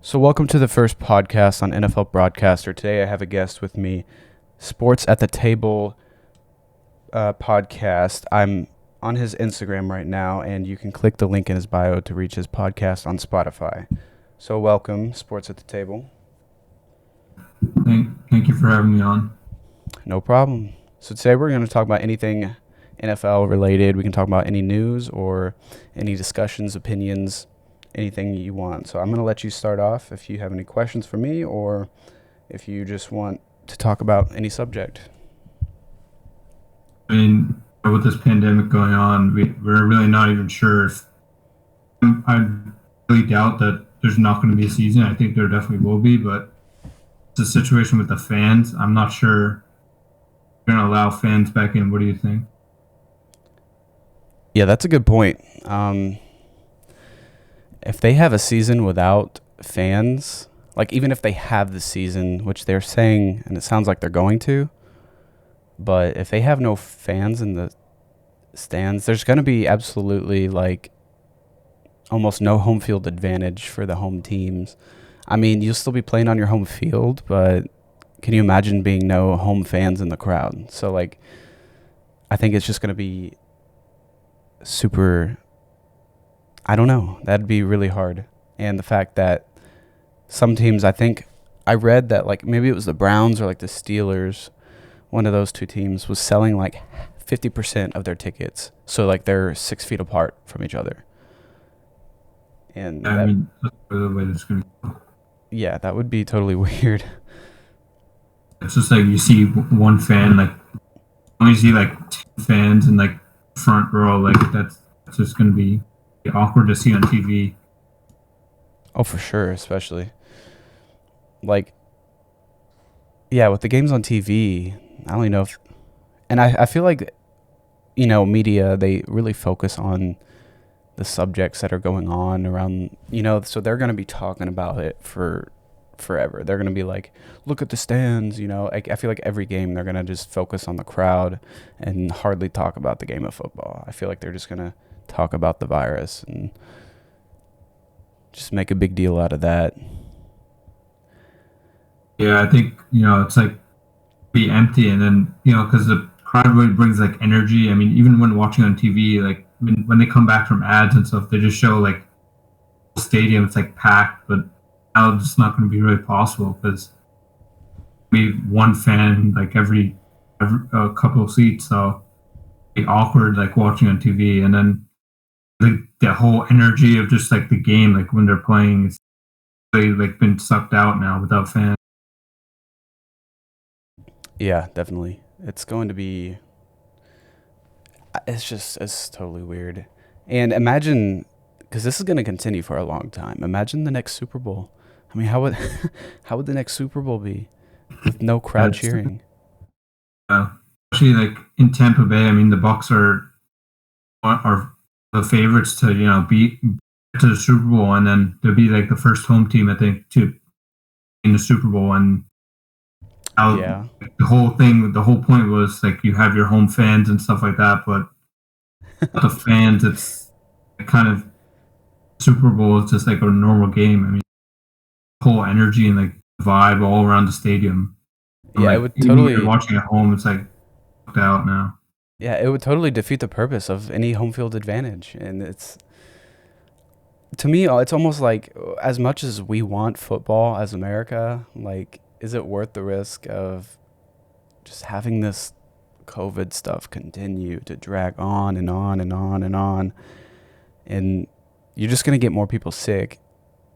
So, welcome to the first podcast on NFL Broadcaster. Today, I have a guest with me, Sports at the Table podcast. I'm on his Instagram right now, and you can click the link in his bio to reach his podcast on Spotify. So, welcome, Sports at the Table. Thank you for having me on. No problem. So, today we're going to talk about anything NFL related. We can talk about any news or any discussions, opinions, anything you want. So, I'm going to let you start off if you have any questions for me or if you just want to talk about any subject. I mean, with this pandemic going on, we're really not even sure if I really doubt that there's not going to be a season. I think there definitely will be, but the situation with the fans, I'm not sure they're going to allow fans back in. What do you think? Yeah, that's a good point. If they have a season without fans, like even if they have the season, which they're saying, and it sounds like they're going to, but if they have no fans in the stands, there's going to be absolutely like almost no home field advantage for the home teams. I mean, you'll still be playing on your home field, but can you imagine being no home fans in the crowd? So, like, I think it's just going to be super. I don't know. That'd be really hard. And the fact that some teams, I think I read that, like, maybe it was the Browns or like the Steelers, one of those two teams was selling like 50% of their tickets. So, like, they're 6 feet apart from each other. And I that, mean, that's the way it's going to go. yeah, that would be totally weird. It's just like you see one fan, like, when you see like 10 fans in like front row, like that's just going to be awkward to see on TV. Oh, for sure, especially. Like, yeah, with the games on TV, I don't even know if. And I feel like, media, they really focus on the subjects that are going on around, so they're going to be talking about it for forever. They're going to be like, look at the stands, I feel like every game they're going to just focus on the crowd and hardly talk about the game of football. I feel like they're just going to talk about the virus and just make a big deal out of that. Yeah, I think it's like be empty, and then because the crowd really brings like energy. I mean, even when watching on TV, like when they come back from ads and stuff, they just show like the stadium, it's like packed, but now it's not going to be really possible because we one fan like every couple of seats, so it'd be awkward like watching on TV, and then the whole energy of just like the game, like when they're playing, it's really like been sucked out now without fans. Yeah, definitely. It's going to be. It's totally weird. And imagine, because this is going to continue for a long time. Imagine the next Super Bowl. I mean, how would how would the next Super Bowl be with no crowd That's cheering? especially like in Tampa Bay. I mean, the Bucks are the favorites to beat to the Super Bowl, and then they'll be like the first home team I think to in the Super Bowl. And how Yeah, the whole point was like you have your home fans and stuff like that, but the fans, it's kind of Super Bowl is just like a normal game. I mean, whole energy and like vibe all around the stadium. And yeah, it like would even when you're totally. watching at home, it's like fucked out now. Yeah, it would totally defeat the purpose of any home field advantage. And it's to me, it's almost like as much as we want football as America, like, is it worth the risk of just having this COVID stuff continue to drag on and on and on and on? And you're just going to get more people sick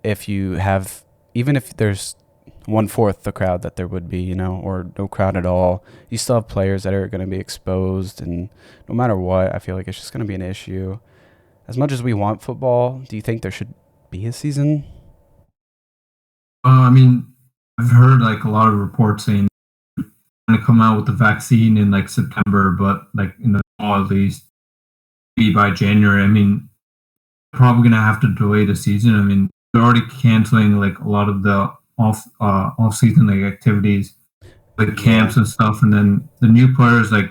if you have, even if there's one fourth the crowd that there would be, or no crowd at all. You still have players that are going to be exposed, and no matter what, I feel like it's just going to be an issue. As much as we want football, do you think there should be a season? I mean, I've heard like a lot of reports saying going to come out with the vaccine in like September, but like in the fall at least, be by January. I mean, probably going to have to delay the season. I mean, they're already canceling like a lot of the off season like activities, like Yeah. camps and stuff, and then the new players like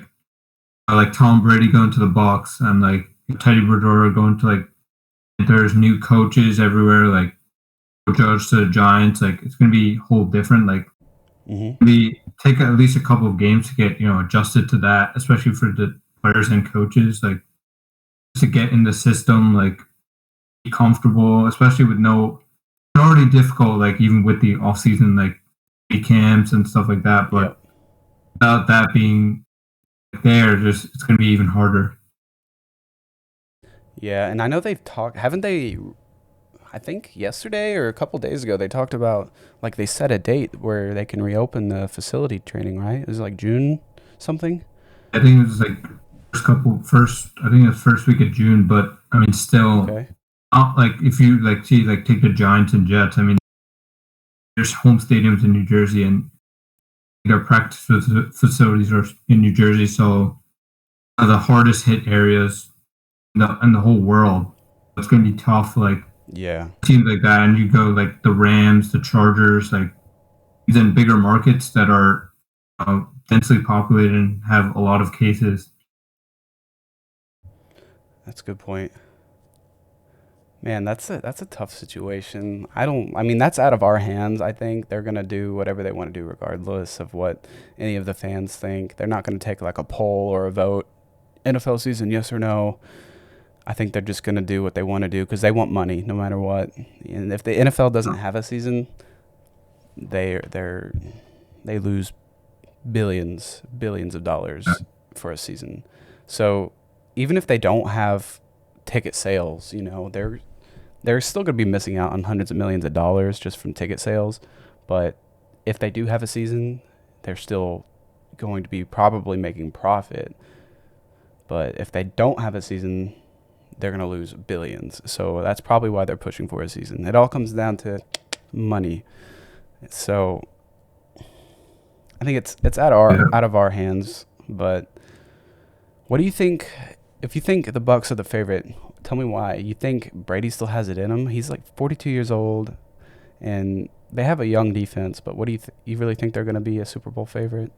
Tom Brady going to the Bucks and like Teddy Bridgewater going to like there's new coaches everywhere. Like Judge to the Giants, like it's going to be whole different. Like Hmm. be take at least a couple of games to get adjusted to that, especially for the players and coaches, like to get in the system, like be comfortable, especially with no it's already difficult, like even with the off season, like camps and stuff like that. But Yep. without that being there, just it's going to be even harder. Yeah, and I know they've talked, haven't they? I think yesterday or a couple days ago they talked about like they set a date where they can reopen the facility training, right? It was like June something. I think it was like first. I think it's first week of June, but I mean, still, Okay. like if you like see like take the Giants and Jets. I mean, there's home stadiums in New Jersey, and their practice facilities are in New Jersey, so the hardest hit areas in the whole world. It's going to be tough. Like Yeah. teams like that, and you go like the Rams, the Chargers, like these in bigger markets that are densely populated and have a lot of cases. That's a good point. Man, that's a tough situation. I don't I mean that's out of our hands. I think they're going to do whatever they want to do regardless of what any of the fans think. They're not going to take like a poll or a vote. NFL season yes or no. I think they're just going to do what they want to do because they want money no matter what. And if the NFL doesn't have a season, they're they lose billions of dollars for a season. So even if they don't have ticket sales, they're still going to be missing out on hundreds of millions of dollars just from ticket sales. But if they do have a season, they're still going to be probably making profit. But if they don't have a season, they're going to lose billions. So that's probably why they're pushing for a season. It all comes down to money. So I think it's Yeah. out of our hands. But what do you think? If you think the Bucks are the favorite, tell me why. You think Brady still has it in him? He's like 42 years old, and they have a young defense. But what do you really think they're going to be a Super Bowl favorite?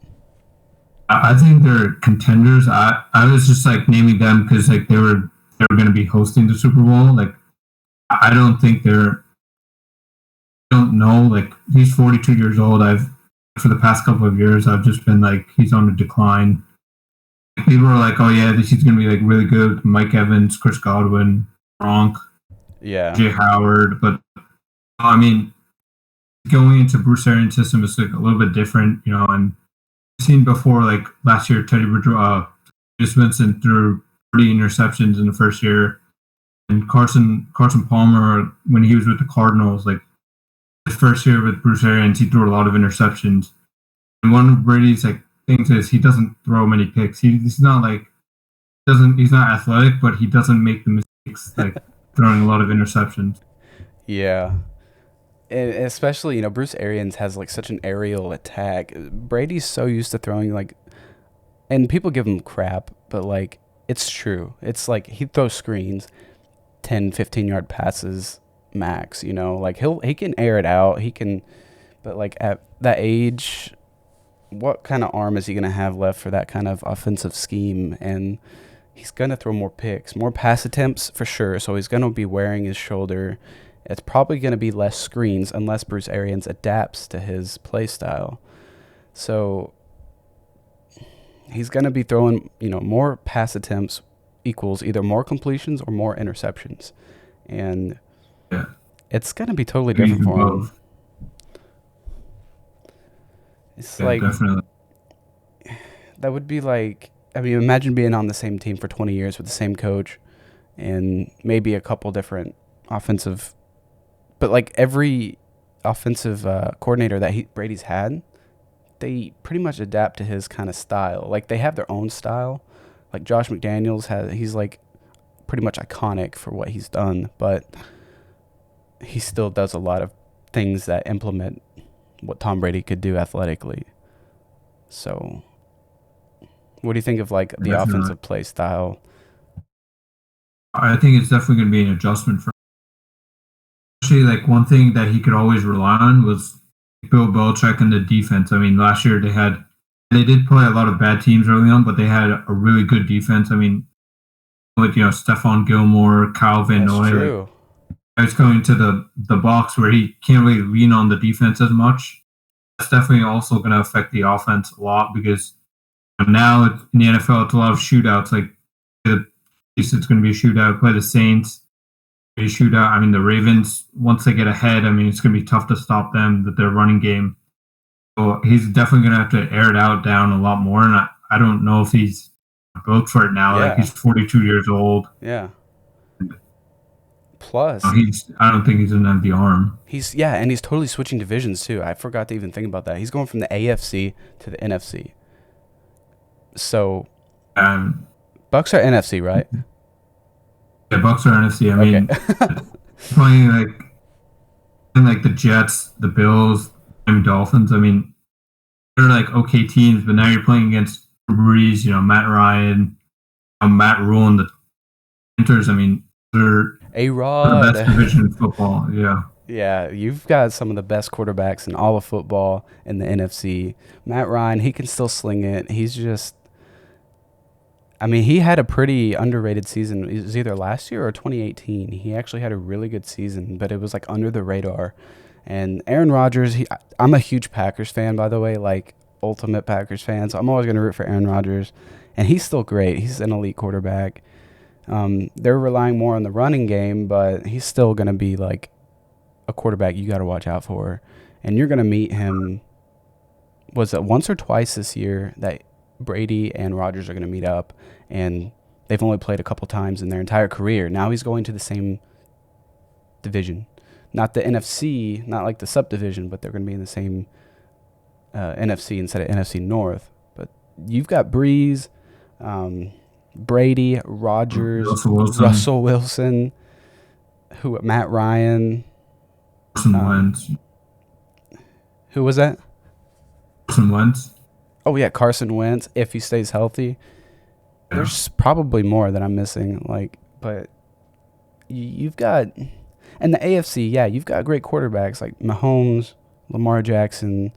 I think they're contenders. I was just like naming them because like they were going to be hosting the Super Bowl. Like I don't think they're. I don't know. Like he's 42 years old. I've for the past couple of years I've just been like he's on the decline. People are like, oh yeah, this is going to be like really good. Mike Evans, Chris Godwin, Gronk, Yeah, Jay Howard. But I mean, going into Bruce Arians' system is like a little bit different, and seen before, like last year, Teddy Bridgewater, Vincent threw 30 interceptions in the first year, and Carson Palmer when he was with the Cardinals, like his first year with Bruce Arians, he threw a lot of interceptions. And one of Brady's like things is he doesn't throw many picks. He's not like doesn't he's not athletic, but he doesn't make the mistakes like throwing a lot of interceptions. yeah. And especially, Bruce Arians has like such an aerial attack. Brady's so used to throwing like, and people give him crap, but like it's true. It's like he throws screens, 10, 15 yard passes max, like he can air it out. He can, but like at that age, what kind of arm is he going to have left for that kind of offensive scheme? And he's going to throw more picks, more pass attempts for sure. So he's going to be wearing his shoulder. It's probably going to be less screens unless Bruce Arians adapts to his play style. So he's going to be throwing, more pass attempts equals either more completions or more interceptions. And Yeah, it's going to be totally maybe different even for him. both. It's Yeah, like definitely. that would be like, I mean, imagine being on the same team for 20 years with the same coach and maybe a couple different offensive, but like every offensive coordinator that Brady's had, they pretty much adapt to his kind of style. Like they have their own style. Like Josh McDaniels he's like pretty much iconic for what he's done, but he still does a lot of things that implement what Tom Brady could do athletically. So, what do you think of like the Definitely. offensive play style? I think it's definitely going to be an adjustment for. Actually, like one thing that he could always rely on was Bill Belichick and the defense. I mean, last year they did play a lot of bad teams early on, but they had a really good defense. I mean, with Stephon Gilmore, Kyle Van That's Noy, like true. He's going to the box where he can't really lean on the defense as much. That's definitely also going to affect the offense a lot because now in the NFL it's a lot of shootouts. Like it's going to be a shootout. Play the Saints, a shootout. I mean the Ravens. Once they get ahead, I mean it's going to be tough to stop them with their running game. So he's definitely going to have to air it out down a lot more. And I don't know if he's built for it now. Like Yeah. he's 42 years old. Yeah. Plus, I don't think he's going to have the arm. and he's totally switching divisions too. I forgot to even think about that. He's going from the AFC to the NFC. So, Bucks are NFC, right? Yeah, Bucks are NFC. I mean, playing like the Jets, the Bills, and Dolphins. I mean, they're like okay teams, but now you're playing against Breeze, Matt Ryan, Matt Rule, and the Panthers. I mean, they're A-Rod. the best division in football. Yeah. Yeah, you've got some of the best quarterbacks in all of football in the NFC. Matt Ryan, he can still sling it. He's just, I mean, he had a pretty underrated season. It was either last year or 2018. He actually had a really good season, but it was like under the radar. And Aaron Rodgers, I'm a huge Packers fan, by the way, like ultimate Packers fan. So I'm always going to root for Aaron Rodgers. And he's still great. He's an elite quarterback. They're relying more on the running game, but he's still going to be like a quarterback you got to watch out for. And you're going to meet him, was it once or twice this year that Brady and Rodgers are going to meet up, and they've only played a couple times in their entire career. Now he's going to the same division. Not the NFC, not like the subdivision, but they're going to be in the same NFC instead of NFC North. But you've got Breeze, Brady, Rodgers, Russell Wilson, Matt Ryan. Carson Wentz. Who was that? Carson Wentz. Oh, yeah, Carson Wentz, if he stays healthy. Yeah. There's probably more that I'm missing, but you've got, and the AFC, yeah, you've got great quarterbacks like Mahomes, Lamar Jackson,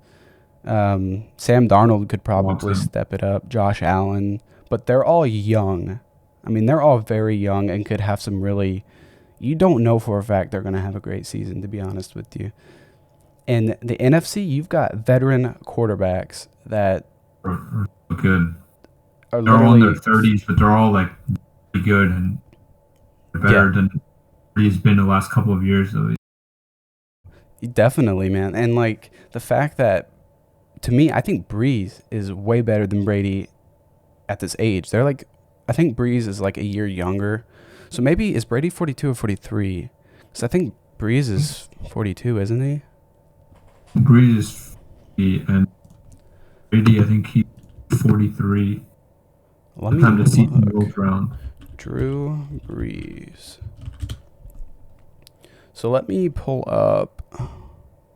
Sam Darnold could probably step it up, Josh Allen, but they're all young. I mean, they're all very young and could have some really, you don't know for a fact they're going to have a great season, to be honest with you. And the NFC, you've got veteran quarterbacks that are good. They're all in their 30s, but they're all like really good and better than he's been the last couple of years, at least. Definitely, man. And like the fact that, to me, I think Breeze is way better than Brady at this age. They're like, I think Breeze is like a year younger. So maybe, is Brady 42 or 43? Because I think Breeze is 42, isn't he? Breeze is 40, and Brady, I think he's 43. Let me time the season rolls around. Drew Brees. So let me pull up.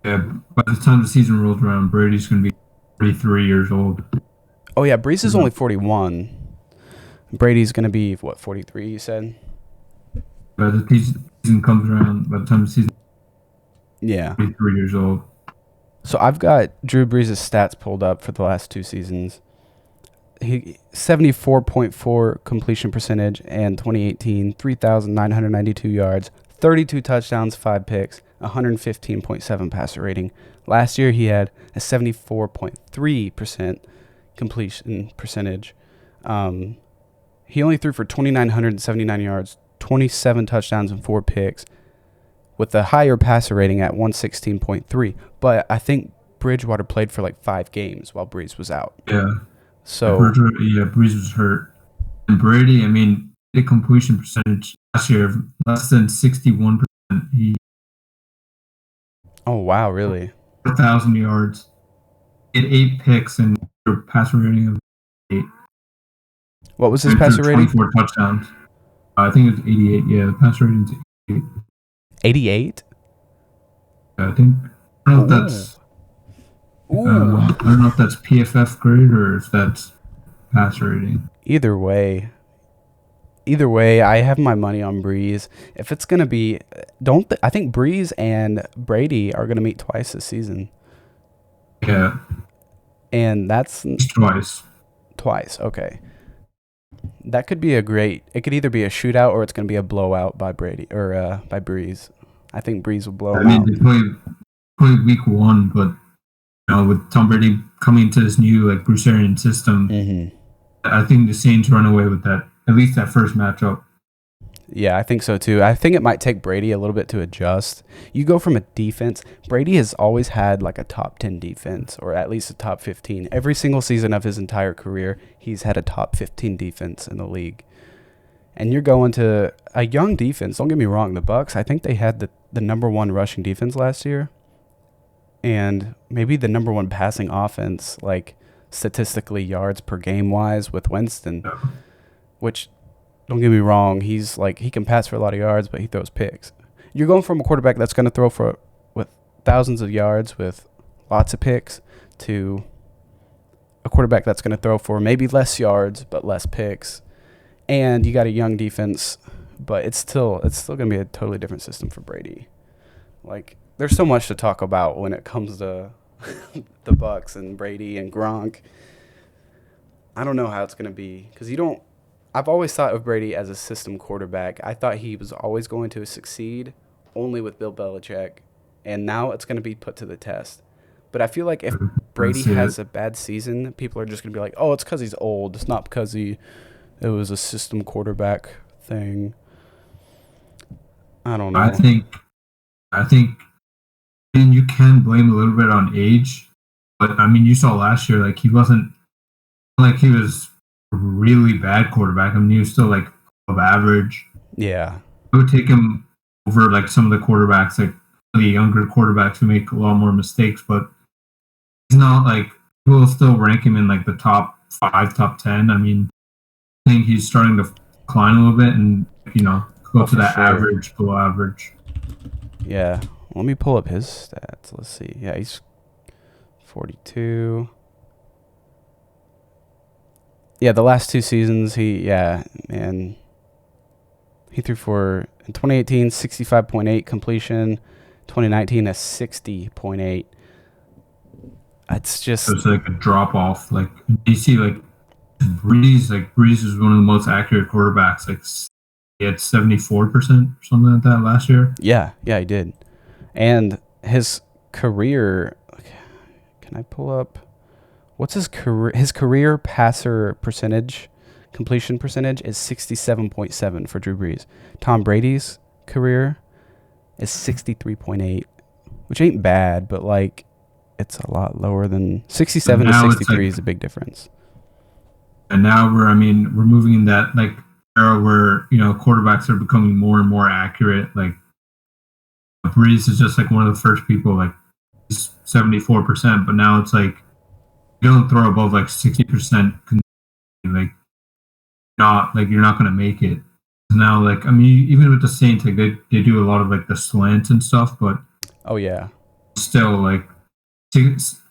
Yeah, by the time the season rolls around, Brady's going to be 43 years old. Oh, yeah, Brees is only 41. Brady's going to be, what, 43, you said? By the season comes around, by the time the season, yeah, 43 years old. So I've got Drew Brees' stats pulled up for the last two seasons. He 74.4 completion percentage and 2018, 3,992 yards, 32 touchdowns, 5 picks, 115.7 passer rating. Last year he had a 74.3% completion percentage. He only threw for 2,979 yards, 27 touchdowns, and 4 picks, with a higher passer rating at 116.3. But I think Bridgewater played for like 5 games while Brees was out. Yeah. So Brees was hurt. And Brady, I mean, the completion percentage last year of less than 61%. Oh, wow, really? 4,000 yards. He had 8 picks and a passer rating of 8. What was his passer rating? 24 touchdowns. I think it's 88. Yeah, the passer rating is 88. 88? I think. I don't know if that's. I don't know if that's PFF grade or if that's passer rating. Either way, I have my money on Breeze. If it's gonna be, I think Breeze and Brady are gonna meet twice this season. Yeah. And that's twice. Twice, okay. That could be it could either be a shootout or it's gonna be a blowout by Brady or by Breeze. I think Breeze will blow I him mean, out. they played week one, but with Tom Brady coming into this new like Bruce Arians system, Hmm. I think the Saints run away with that. At least that first matchup. Yeah, I think so too. I think it might take Brady a little bit to adjust. You go from a defense. Brady has always had like a top 10 defense, or at least a top 15. Every single season of his entire career, he's had a top 15 defense in the league. And you're going to a young defense. Don't get me wrong, the Bucks, I think they had the number one rushing defense last year, and maybe the number one passing offense, like statistically yards per game wise, with Winston, which, don't get me wrong, he's like, he can pass for a lot of yards, but he throws picks. You're going from a quarterback that's going to throw for with thousands of yards with lots of picks to a quarterback that's going to throw for maybe less yards but less picks. And you got a young defense, but it's still going to be a totally different system for Brady. Like, there's so much to talk about when it comes to the Bucks and Brady and Gronk. I don't know how it's going to be because you don't. I've always thought of Brady as a system quarterback. I thought he was always going to succeed only with Bill Belichick, and now it's going to be put to the test. But I feel like if Brady has a bad season, people are just going to be like, "Oh, it's because he's old. It's not because it was a system quarterback thing." I don't know. I think, and you can blame a little bit on age, but I mean, you saw last year, like he wasn't like he was a really bad quarterback. I mean, he was still like above average. Yeah. I would take him over like some of the quarterbacks, like the younger quarterbacks who make a lot more mistakes, but he's not like we'll still rank him in like the top 5, top 10. I mean, I think he's starting to decline a little bit and go to that sure. average, below average. Yeah. Let me pull up his stats. Let's see. Yeah, he's 42. Yeah, the last two seasons, he threw for, in 2018, 65.8 completion, 2019, a 60.8. It's just... So it's like a drop off. Like, you see, like, Breeze is one of the most accurate quarterbacks. Like, he had 74% or something like that last year. Yeah, he did. And his career, can I pull up? What's his career? His career passer percentage, completion percentage is 67.7 for Drew Brees. Tom Brady's career is 63.8, which ain't bad, but like it's a lot lower than 67 to 63 is a big difference. And now we're moving in that like era where quarterbacks are becoming more and more accurate. Like Brees is just like one of the first people, like he's 74%, but now it's like you don't throw above like 60%, like you're not gonna make it. Now, like even with the Saints, like they do a lot of like the slants and stuff, but oh yeah, still like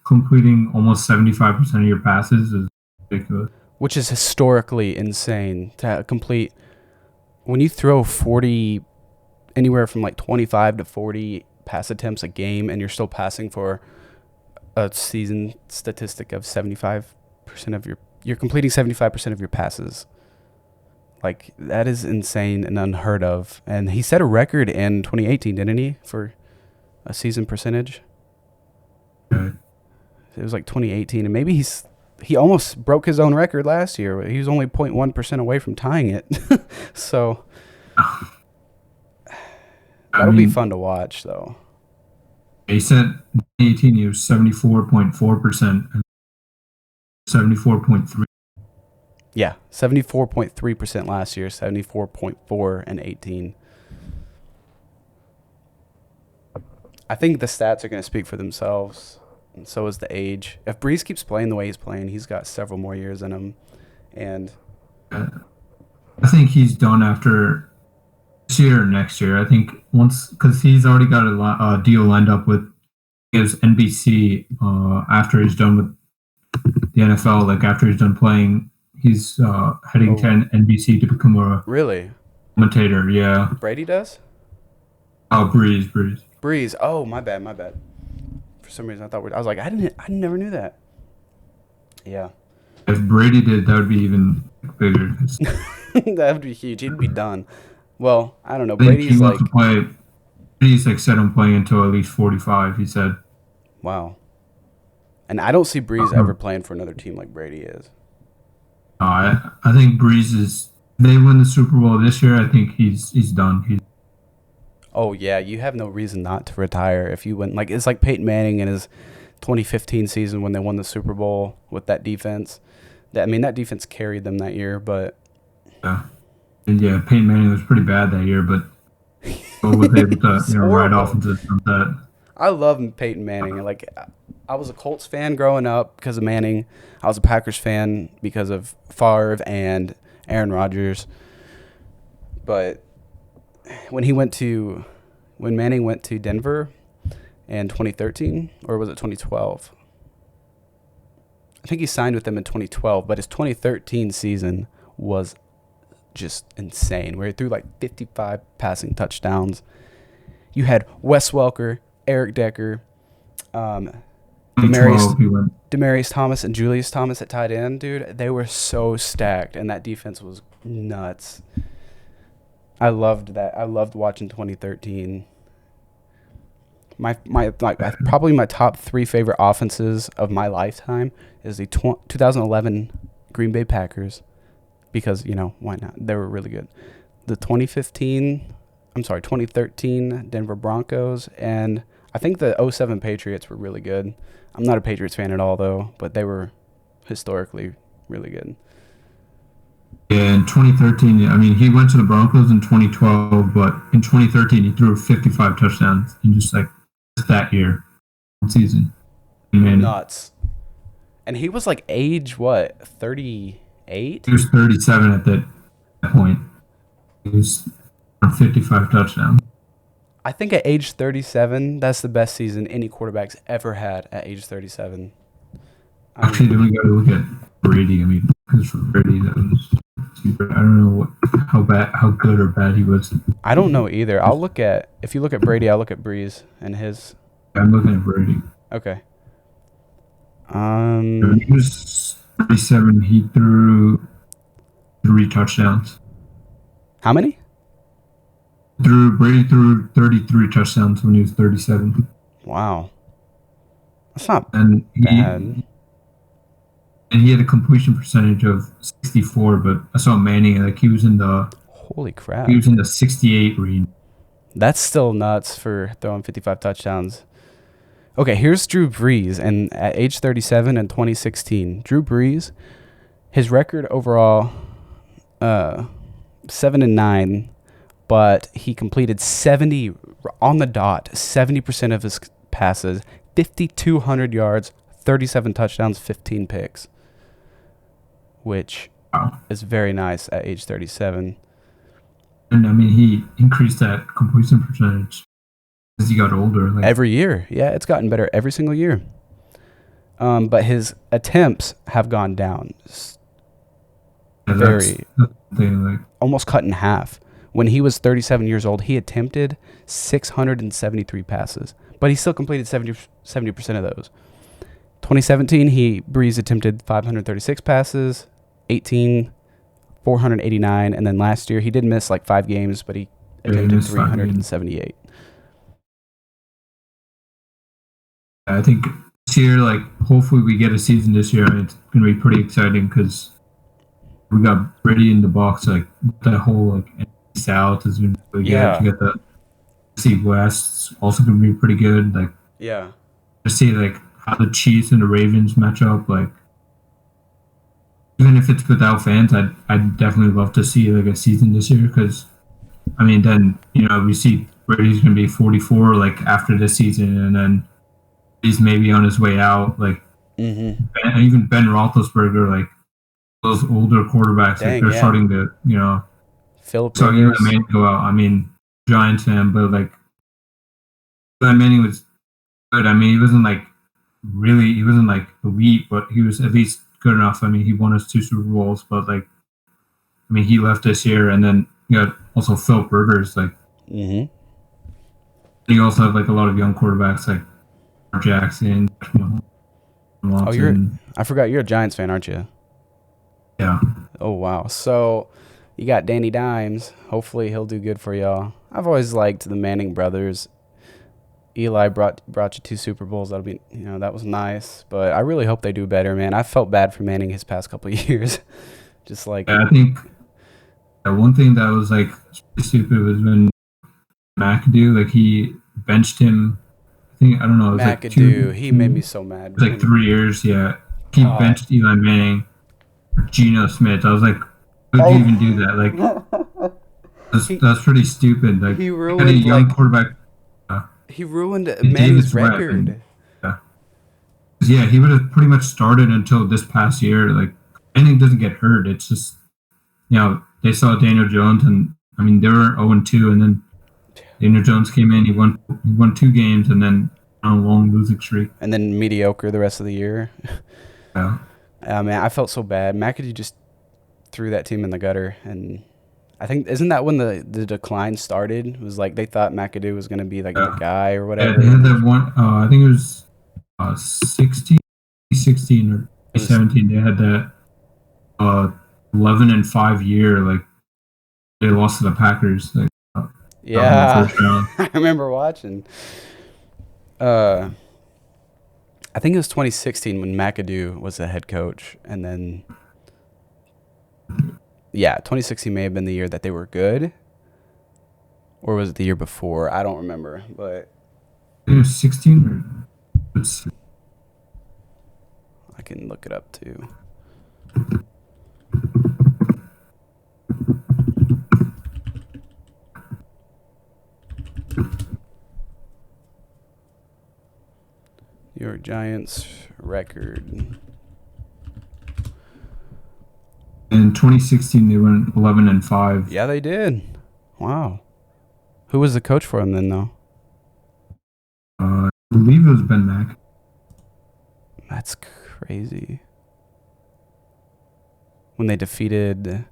completing almost 75% of your passes is ridiculous. Which is historically insane to complete. When you throw 40, anywhere from like 25 to 40 pass attempts a game, and you're still passing for a season statistic of 75% of you're completing 75% of your passes. Like, that is insane and unheard of. And he set a record in 2018, didn't he, for a season percentage? Right. It was like 2018, and maybe he almost broke his own record last year. He was only 0.1% away from tying it. So that'll be fun to watch, though. He said in 2018 he was 74.4% and 74.3. Yeah, 74.3% last year, 74.4 and 18. I think the stats are going to speak for themselves, and so is the age. If Breeze keeps playing the way he's playing, he's got several more years in him. And I think he's done after this year or next year. I think once, because he's already got a deal lined up with his NBC after he's done with the NFL. Like after he's done playing, he's heading to NBC to become a commentator. Yeah, Brady does. Oh, Breeze. Oh, my bad. For some reason, I was like, I never knew that. Yeah. If Brady did, that would be even bigger. That would be huge. He'd be done. Well, I don't know. Brady's like, He's like set on playing until at least 45. He said. Wow. And I don't see Breeze ever playing for another team like Brady is. I think Breeze is. They win the Super Bowl this year. I think he's done. Oh yeah, you have no reason not to retire if you win. Like it's like Peyton Manning in his 2015 season when they won the Super Bowl with that defense. That defense carried them that year, but Yeah, and yeah, Peyton Manning was pretty bad that year, but was able to it's ride off horrible. into the sunset. I love Peyton Manning. Like I was a Colts fan growing up because of Manning. I was a Packers fan because of Favre and Aaron Rodgers. But when Manning went to Denver in 2013, or was it 2012? I think he signed with them in 2012, but his 2013 season was just insane, where he threw like 55 passing touchdowns. You had Wes Welker, Eric Decker, Demarius, 12, he went. Demarius Thomas, and Julius Thomas at tight end, dude. They were so stacked, and that defense was nuts. I loved that. I loved watching 2013. My like probably my top three favorite offenses of my lifetime is the 2011 Green Bay Packers, because why not? They were really good. The 2013 Denver Broncos, and I think the '07 Patriots were really good. I'm not a Patriots fan at all though, but they were historically really good. Yeah, in 2013, I mean, he went to the Broncos in 2012, but in 2013 he threw 55 touchdowns in just that year, one season. Nuts. And he was like age what, 38? He was 37 at that point. He was on 55 touchdowns. I think at age 37, that's the best season any quarterback's ever had at age 37. Actually, then we got to look at Brady. I mean, because for Brady, that was super. I don't know how good or bad he was. I don't know either. If you look at Brady, I'll look at Breeze and his. I'm looking at Brady. Okay. When he was 37, he threw 3 touchdowns. How many? Brady threw 33 touchdowns when he was 37. Wow. That's not and bad. And he had a completion percentage of 64, but I saw Manning, like he was in the Holy crap. He was in the 68 range. That's still nuts for throwing 55 touchdowns. Okay, here's Drew Brees, and at age 37 in 2016, Drew Brees, his record overall, 7-9, but he completed 70 on the dot, 70% of his passes, 5,200 yards, 37 touchdowns, 15 picks, which is very nice at age 37. And I mean, he increased that completion percentage as he got older. Every year. Yeah, it's gotten better every single year. But his attempts have gone down. Almost cut in half. When he was 37 years old, he attempted 673 passes, but he still completed 70% of those. 2017, Brees attempted 536 passes, 489, and then last year he did miss like 5 games, but he attempted 378. I think this year, hopefully we get a season this year. I mean, it's going to be pretty exciting because we got Brady in the box. That whole NFC South is going to be really good. You got the NFC West also going to be pretty good. To see how the Chiefs and the Ravens match up. Even if it's without fans, I'd definitely love to see a season this year because, I mean, then we see Brady's going to be 44 after this season, and then he's maybe on his way out. Even Ben Roethlisberger, those older quarterbacks, they're starting to starting to Manning go out. I mean, Giants fan, but Manning was good. I mean, he wasn't he wasn't elite, but he was at least good enough. I mean, he won his 2 Super Bowls, but I mean, he left this year, and then you got also Philip Rivers. You also have a lot of young quarterbacks like Jackson. I forgot you're a Giants fan, aren't you? Yeah. Oh wow. So you got Danny Dimes. Hopefully he'll do good for y'all. I've always liked the Manning brothers. Eli brought you 2 Super Bowls. That'll be, that was nice. But I really hope they do better, man. I felt bad for Manning his past couple of years. Just like Yeah, I think one thing that was like stupid was when McAdoo, like he benched him. I think I don't know. It was like McAdoo, he made me so it mad. was like 3 years. Yeah, he God. benched Eli Manning, Geno Smith. I was like, how would you even do that? Like, he that's pretty stupid. Like, he you had a ruined young like quarterback. Uh, he ruined Davis Manning's Webb, and record. yeah, he would have pretty much started until this past year. Like, Manning doesn't get hurt. It's just they saw Daniel Jones, and I mean they were 0-2, and then Daniel Jones came in. He won 2 games, and then on a long losing streak. And then mediocre the rest of the year. Yeah. Man, I felt so bad. McAdoo just threw that team in the gutter, and I think isn't that when the decline started? It was like they thought McAdoo was gonna be like the guy or Yeah, whatever. they had that one. I think it was 16, 16 or 17. They had that 11-5 year. Like they lost to the Packers. Like in the Yeah, first round. I remember watching. I think it was 2016 when McAdoo was the head coach, and then 2016 may have been the year that they were good, or was it the year before? I don't remember, but I think it was 16 or I can look it up too. New York Giants record. In 2016, they went 11-5. Yeah, they did. Wow. Who was the coach for them then, though? I believe it was Ben Mack. That's crazy. When they defeated.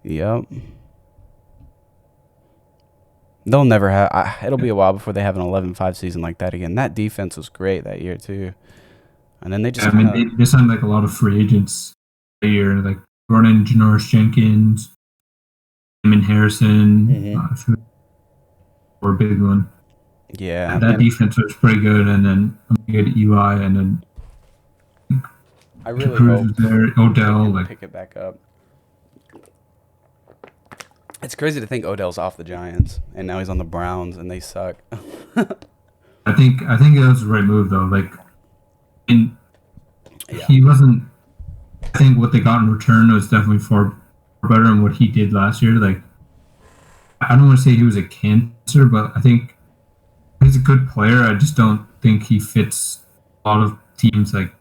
Yep. They'll never have. It'll be a while before they have an 11-5 season like that again. That defense was great that year too, and then they just. I mean, they signed like a lot of free agents that year, like brought in Janoris Jenkins, Damon Harrison, or a big one. Yeah, that defense was pretty good, and then you had Eli, and then I really Cruz hope was there, Odell, like pick it back up. It's crazy to think Odell's off the Giants, and now he's on the Browns, and they suck. I think that was the right move though. Like, he wasn't. I think what they got in return was definitely far better than what he did last year. Like, I don't want to say he was a cancer, but I think he's a good player. I just don't think he fits a lot of teams like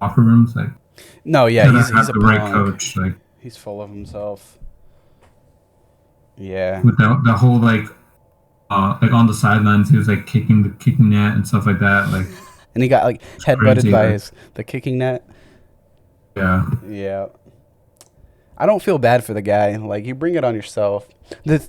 locker rooms. Like, no, yeah, he's the a right coach. Like, he's full of himself. Yeah, with the whole like on the sidelines, he was like kicking net and stuff like that. Like, and he got like headbutted by the kicking net. Yeah. Yeah. I don't feel bad for the guy. Like, you bring it on yourself. I'll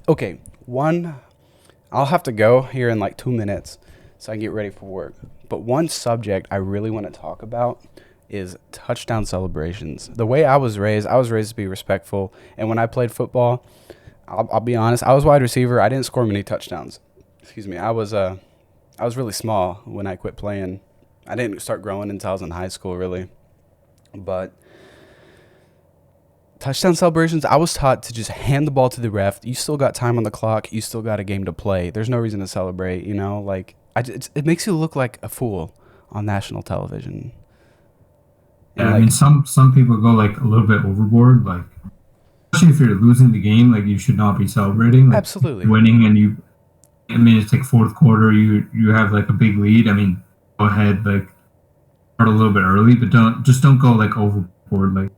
have to go here in like 2 minutes so I can get ready for work. But one subject I really want to talk about is touchdown celebrations. The way I was raised to be respectful. And when I played football, I'll be honest, I was wide receiver. I didn't score many touchdowns. Excuse me. I was really small when I quit playing. I didn't start growing until I was in high school, really. But touchdown celebrations, I was taught to just hand the ball to the ref. You still got time on the clock. You still got a game to play. There's no reason to celebrate, you know? Like, it makes you look like a fool on national television. Yeah, I mean, some people go like a little bit overboard. Like, especially if you're losing the game, like you should not be celebrating. Like, absolutely. Winning and it's like fourth quarter. You have like a big lead. I mean, go ahead, like start a little bit early, but don't go like overboard. Like,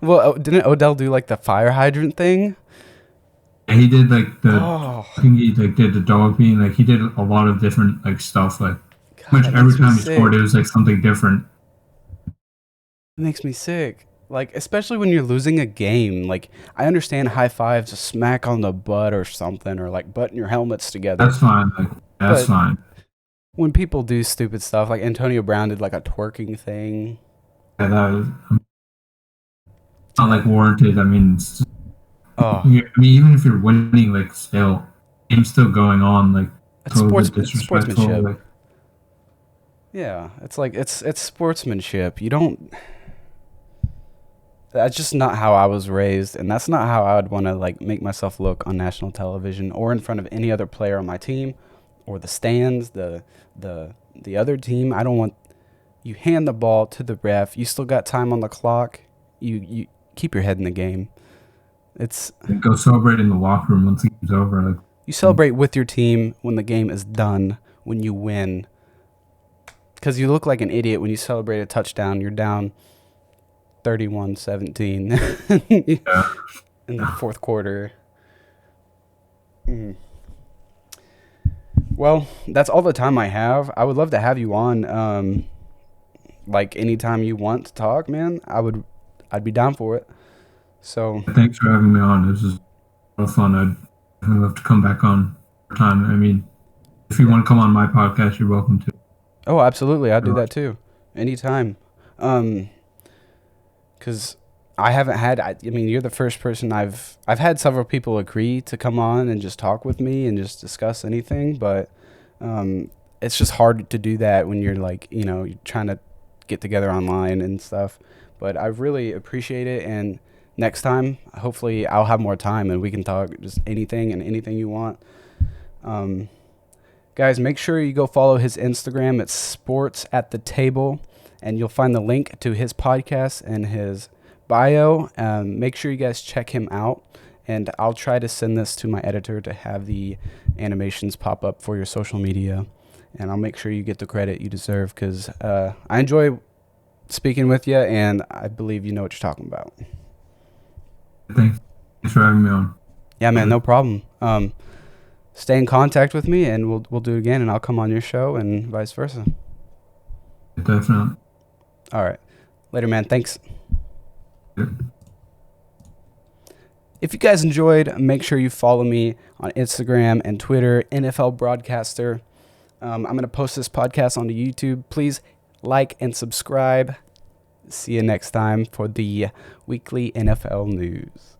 well, didn't Odell do like the fire hydrant thing? And he did like I think he like did the dog being like he did a lot of different like stuff. Like, every time he scored, it was like something different. It makes me sick. Like, especially when you're losing a game. Like, I understand high fives, a smack on the butt or something, or like button your helmets together. That's fine. Like, that's fine. When people do stupid stuff, like Antonio Brown did like a twerking thing. Yeah, that was. not like warranted. I mean, Oh, I mean, even if you're winning, like still, game's still going on. Like it's totally it's disrespectful. sportsmanship. Like Yeah, it's like it's sportsmanship. You don't. That's just not how I was raised, and that's not how I would want to like make myself look on national television or in front of any other player on my team, or the stands, the other team. I don't want you hand the ball to the ref. You still got time on the clock. You keep your head in the game. It's go celebrate in the locker room once the game's over. Like you celebrate with your team when the game is done, when you win. Because you look like an idiot when you celebrate a touchdown. You're down 31-17 yeah, in the fourth quarter. Mm. Well, that's all the time I have. I would love to have you on. Like anytime you want to talk, man. I'd be down for it. So, thanks for having me on. This is a lot of fun. I'd love to come back on time. I mean, if you yeah. want to come on my podcast, you're welcome to. Oh, absolutely. I'd do that too. Anytime. Because I haven't had. I mean, you're the first person I've had several people agree to come on and just talk with me and just discuss anything, but it's just hard to do that when you're like you're trying to get together online and stuff. But I really appreciate it, and next time, hopefully, I'll have more time and we can talk just anything and anything you want. Um, Guys, make sure you go follow his Instagram. It's Sports at the Table, and you'll find the link to his podcast and his bio. Make sure you guys check him out, and I'll try to send this to my editor to have the animations pop up for your social media, and I'll make sure you get the credit you deserve because I enjoy speaking with you, and I believe you know what you're talking about. Thanks. Thanks for having me on. Yeah, man, no problem. Stay in contact with me, and we'll do it again, and I'll come on your show, and vice versa. Definitely. All right. Later, man. Thanks. Yeah. If you guys enjoyed, make sure you follow me on Instagram and Twitter, NFL Broadcaster. I'm going to post this podcast onto YouTube. Please like and subscribe. See you next time for the weekly NFL news.